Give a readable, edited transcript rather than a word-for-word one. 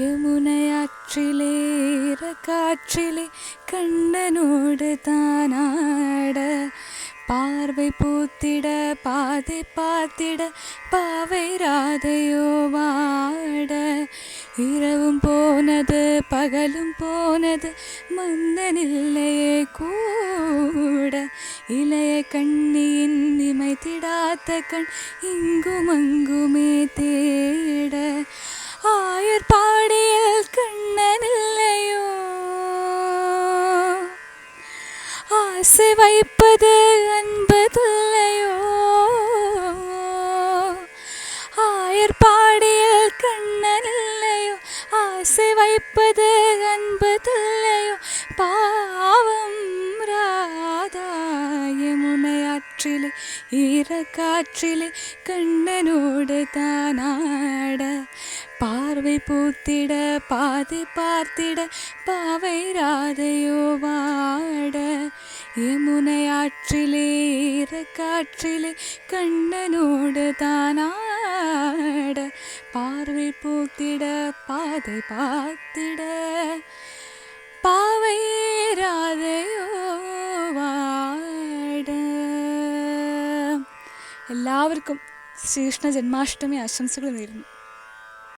யமுனையாற்றிலே காற்றிலே கண்ணனோடு தானாட பார்வை பூத்திட பாதை பார்த்திட பாவை ராதையோ வாட இரவும் போனது பகலும் போனது மன்னனில்லையே கூட இளைய கண்ணியின் இமைத்திடாத கண் இங்கும் அங்குமே தேட ஆயர் பாடியல் கண்ணனில்லையோ ஆசை வைப்பது அன்பதில்லையோ ஆயர் பாடியல் கண்ணனில்லையோ ஆசை வைப்பது அன்பதில்லையோ பாவம் ராதா யமுனையாற்றிலே ஈரக்காற்றிலே கண்ணனோடு தானாட பார்வை பூத்திட பாதை பார்த்திட பாவை ராதையோ வாட யமுனையாற்றிலே ஈரக்காற்றிலே கண்ணனோடு தானாட பார்வை பூத்திட பாதை பார்த்திட பாவை ராதையோ വാട. എല്ലാവർക്കും ശ്രീകൃഷ്ണ ജന്മാഷ്ടമി ആശംസകൾ നേരുന്നു.